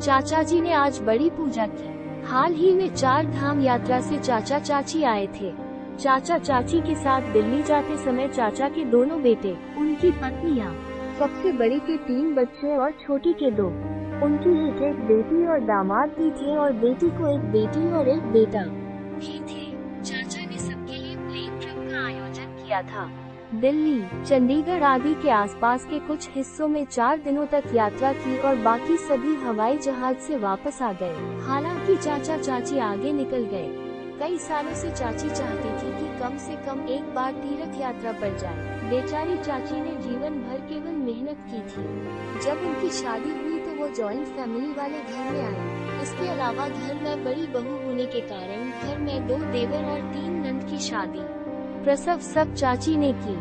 चाचा जी ने आज बड़ी पूजा की। हाल ही में 4 धाम यात्रा से चाचा चाची आए थे। चाचा चाची के साथ दिल्ली जाते समय चाचा के दोनों बेटे, उनकी पत्नियां, सबसे बड़ी के 3 बच्चे और छोटी के 2, उनकी एक बेटी और दामाद भी थे और बेटी को एक बेटी और एक बेटा भी थे। चाचा ने सबके लिए प्लेन ट्रिप का आयोजन किया था। दिल्ली, चंडीगढ़ आदि के आसपास के कुछ हिस्सों में 4 दिनों तक यात्रा की और बाकी सभी हवाई जहाज से वापस आ गए। हालांकि चाचा चाची आगे निकल गए। कई सालों से चाची चाहती थी कि कम से कम एक बार तीर्थ यात्रा पर जाए। बेचारी चाची ने जीवन भर केवल मेहनत की थी। जब उनकी शादी हुई तो वो जॉइंट फैमिली वाले घर में आई। इसके अलावा घर में बड़ी बहू होने के कारण घर में 2 देवर और 3 नंद की शादी प्रसव सब चाची ने की।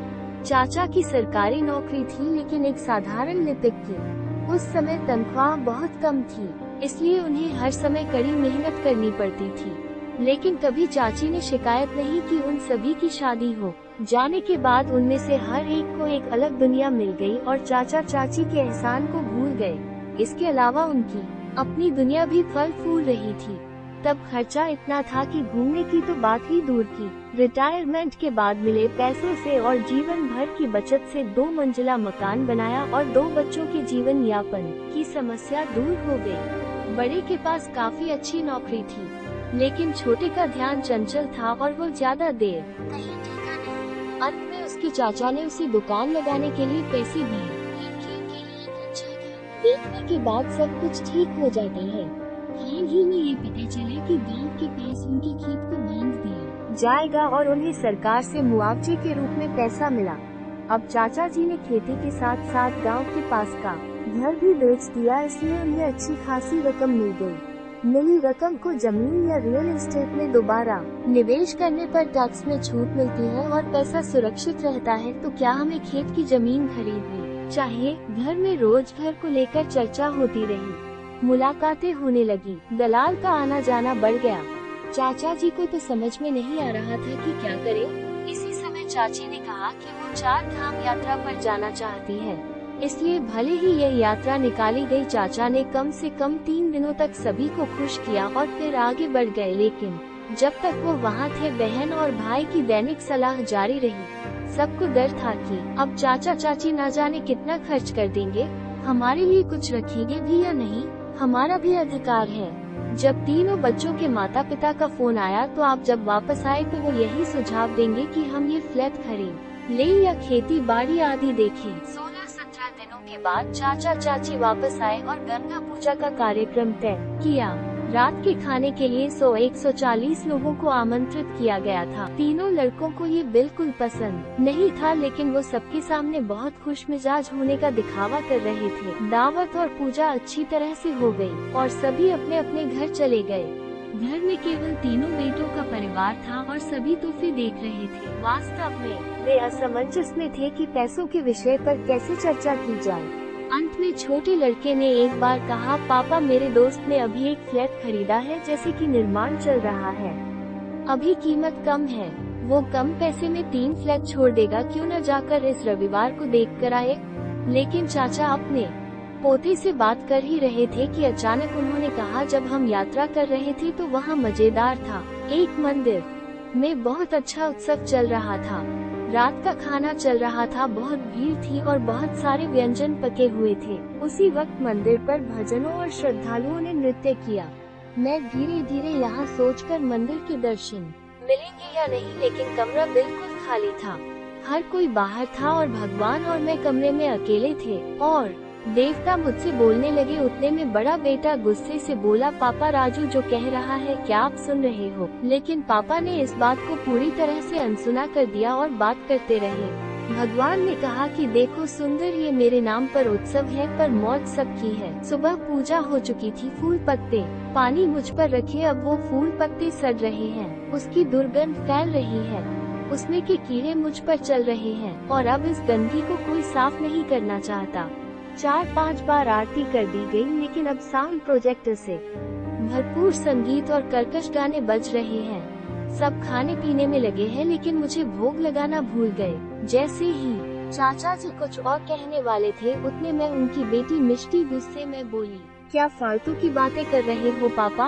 चाचा की सरकारी नौकरी थी लेकिन एक साधारण लिपिक की। उस समय तनख्वाह बहुत कम थी, इसलिए उन्हें हर समय कड़ी मेहनत करनी पड़ती थी। लेकिन कभी चाची ने शिकायत नहीं की। उन सभी की शादी हो जाने के बाद उनमें से हर एक को एक अलग दुनिया मिल गई और चाचा चाची के एहसान को भूल गए। इसके अलावा उनकी अपनी दुनिया भी फल फूल रही थी। तब खर्चा इतना था कि घूमने की तो बात ही दूर की। रिटायरमेंट के बाद मिले पैसों से और जीवन भर की बचत से 2 मंजिला मकान बनाया और 2 बच्चों के जीवन यापन की समस्या दूर हो गई। बड़े के पास काफी अच्छी नौकरी थी, लेकिन छोटे का ध्यान चंचल था और वो ज्यादा देर कहीं टिका नहीं। अंत में उसके चाचा ने उसे दुकान लगाने के लिए पैसे दिए। देखने के बाद सब कुछ ठीक हो जाता है। हाल ही में ये पता चला कि गांव के पास उनके खेत को बांध दिया जाएगा और उन्हें सरकार से मुआवजे के रूप में पैसा मिला। अब चाचा जी ने खेती के साथ साथ गांव के पास का घर भी बेच दिया, इसलिए उन्हें अच्छी खासी रकम मिल गई। मिली रकम को जमीन या रियल एस्टेट में दोबारा निवेश करने पर टैक्स में छूट मिलती है और पैसा सुरक्षित रहता है। तो क्या हमें खेत की जमीन खरीदनी चाहिए? घर में रोज घर को लेकर चर्चा होती रही। मुलाकातें होने लगी। दलाल का आना जाना बढ़ गया। चाचा जी को तो समझ में नहीं आ रहा था कि क्या करें। इसी समय चाची ने कहा कि वो 4 धाम यात्रा पर जाना चाहती है, इसलिए भले ही यह यात्रा निकाली गई। चाचा ने कम से कम 3 दिनों तक सभी को खुश किया और फिर आगे बढ़ गए। लेकिन जब तक वो वहाँ थे, बहन और भाई की दैनिक सलाह जारी रही। सबको डर था कि अब चाचा चाची ना जाने कितना खर्च कर देंगे, हमारे लिए कुछ रखेंगे भी या नहीं, हमारा भी अधिकार है। जब तीनों बच्चों के माता पिता का फोन आया तो आप जब वापस आए तो वो यही सुझाव देंगे कि हम ये फ्लैट खरीद ले या खेती बाड़ी आदि देखें। 16-17 दिनों के बाद चाचा चाची वापस आए और गंगा पूजा का कार्यक्रम तय किया। रात के खाने के लिए 140 लोगों को आमंत्रित किया गया था। तीनों लड़कों को ये बिल्कुल पसंद नहीं था, लेकिन वो सबके सामने बहुत खुश मिजाज होने का दिखावा कर रहे थे। दावत और पूजा अच्छी तरह से हो गई और सभी अपने अपने घर चले गए। घर में केवल तीनों बेटों का परिवार था और सभी तोहफे देख रहे थे। वास्तव में वे असमंजस में थे कि पैसों के विषय पर कैसे चर्चा की जाए। अंत में छोटे लड़के ने एक बार कहा, पापा मेरे दोस्त ने अभी एक फ्लैट खरीदा है, जैसे कि निर्माण चल रहा है, अभी कीमत कम है, वो कम पैसे में 3 फ्लैट छोड़ देगा, क्यों न जाकर इस रविवार को देख कर आए। लेकिन चाचा अपने पोते से बात कर ही रहे थे कि अचानक उन्होंने कहा, जब हम यात्रा कर रहे थे तो वहाँ मजेदार था। एक मंदिर में बहुत अच्छा उत्सव चल रहा था। रात का खाना चल रहा था, बहुत भीड़ थी और बहुत सारे व्यंजन पके हुए थे। उसी वक्त मंदिर पर भजनों और श्रद्धालुओं ने नृत्य किया। मैं धीरे धीरे यहाँ सोचकर मंदिर के दर्शन मिलेंगे या नहीं, लेकिन कमरा बिल्कुल खाली था। हर कोई बाहर था और भगवान और मैं कमरे में अकेले थे और देवता मुझसे बोलने लगे। उतने में बड़ा बेटा गुस्से से बोला, पापा राजू जो कह रहा है क्या आप सुन रहे हो? लेकिन पापा ने इस बात को पूरी तरह से अनसुना कर दिया और बात करते रहे। भगवान ने कहा कि देखो सुंदर, ये मेरे नाम पर उत्सव है, पर मौज सबकी है। सुबह पूजा हो चुकी थी। फूल पत्ते पानी मुझ पर रखे, अब वो फूल पत्ते सड़ रहे हैं, उसकी दुर्गंध फैल रही है, उसमें के कीड़े मुझ पर चल रहे हैं और अब इस गंदगी को कोई साफ नहीं करना चाहता। 4-5 बार आरती कर दी गई, लेकिन अब साउंड प्रोजेक्टर से भरपूर संगीत और कर्कश गाने बज रहे हैं। सब खाने पीने में लगे हैं, लेकिन मुझे भोग लगाना भूल गए। जैसे ही चाचा जी कुछ और कहने वाले थे, उतने में उनकी बेटी मिष्टी गुस्से में बोली, क्या फालतू की बातें कर रहे हो पापा?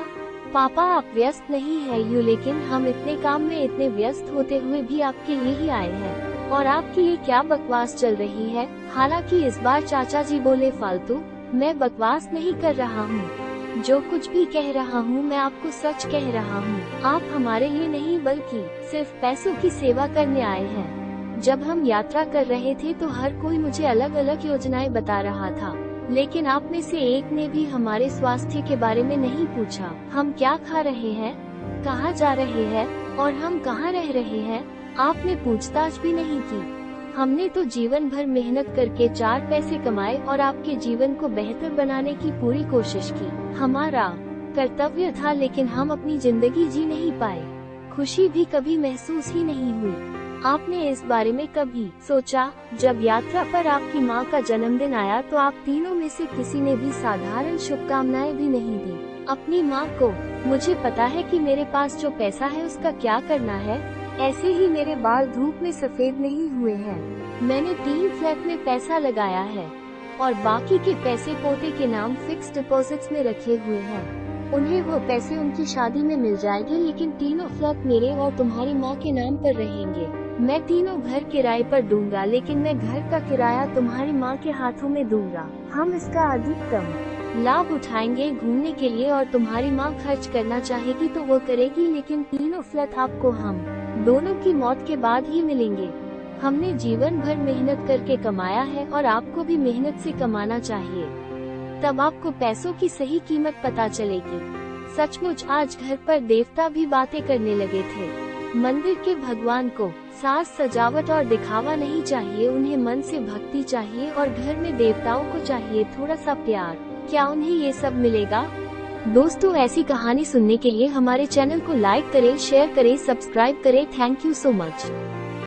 पापा आप व्यस्त नहीं है लेकिन हम इतने काम में इतने व्यस्त होते हुए भी आपके लिए ही आए हैं और आपकी ये क्या बकवास चल रही है? हालांकि इस बार चाचा जी बोले फालतू, मैं बकवास नहीं कर रहा हूँ। जो कुछ भी कह रहा हूँ मैं आपको सच कह रहा हूँ। आप हमारे लिए नहीं बल्कि सिर्फ पैसों की सेवा करने आए हैं। जब हम यात्रा कर रहे थे तो हर कोई मुझे अलग अलग योजनाएं बता रहा था, लेकिन आप में से एक ने भी हमारे स्वास्थ्य के बारे में नहीं पूछा। हम क्या खा रहे हैं, कहाँ जा रहे हैं और हम कहाँ रह रहे हैं, आपने पूछताछ भी नहीं की। हमने तो जीवन भर मेहनत करके 4 पैसे कमाए और आपके जीवन को बेहतर बनाने की पूरी कोशिश की। हमारा कर्तव्य था, लेकिन हम अपनी जिंदगी जी नहीं पाए। खुशी भी कभी महसूस ही नहीं हुई। आपने इस बारे में कभी सोचा? जब यात्रा पर आपकी माँ का जन्मदिन आया तो आप तीनों में से किसी ने भी साधारण शुभकामनाएं भी नहीं दी अपनी माँ को। मुझे पता है कि मेरे पास जो पैसा है उसका क्या करना है। ऐसे ही मेरे बाल धूप में सफेद नहीं हुए हैं। मैंने 3 फ्लैट में पैसा लगाया है और बाकी के पैसे पोते के नाम फिक्स डिपॉजिट्स में रखे हुए हैं। उन्हें वो पैसे उनकी शादी में मिल जाएंगे, लेकिन तीनों फ्लैट मेरे और तुम्हारी माँ के नाम पर रहेंगे। मैं तीनों घर किराए पर दूंगा, लेकिन मैं घर का किराया तुम्हारी माँ के हाथों में दूंगा। हम इसका अधिकतम लाभ उठाएंगे घूमने के लिए, और तुम्हारी माँ खर्च करना चाहेगी तो वो करेगी, लेकिन तीनों फ्लैट आपको हम दोनों की मौत के बाद ही मिलेंगे। हमने जीवन भर मेहनत करके कमाया है और आपको भी मेहनत से कमाना चाहिए, तब आपको पैसों की सही कीमत पता चलेगी। सचमुच आज घर पर देवता भी बातें करने लगे थे। मंदिर के भगवान को साज सजावट और दिखावा नहीं चाहिए, उन्हें मन से भक्ति चाहिए और घर में देवताओं को चाहिए थोड़ा सा प्यार। क्या उन्हें ये सब मिलेगा? दोस्तों, ऐसी कहानी सुनने के लिए हमारे चैनल को लाइक करें, शेयर करें, सब्सक्राइब करें। Thank you so much.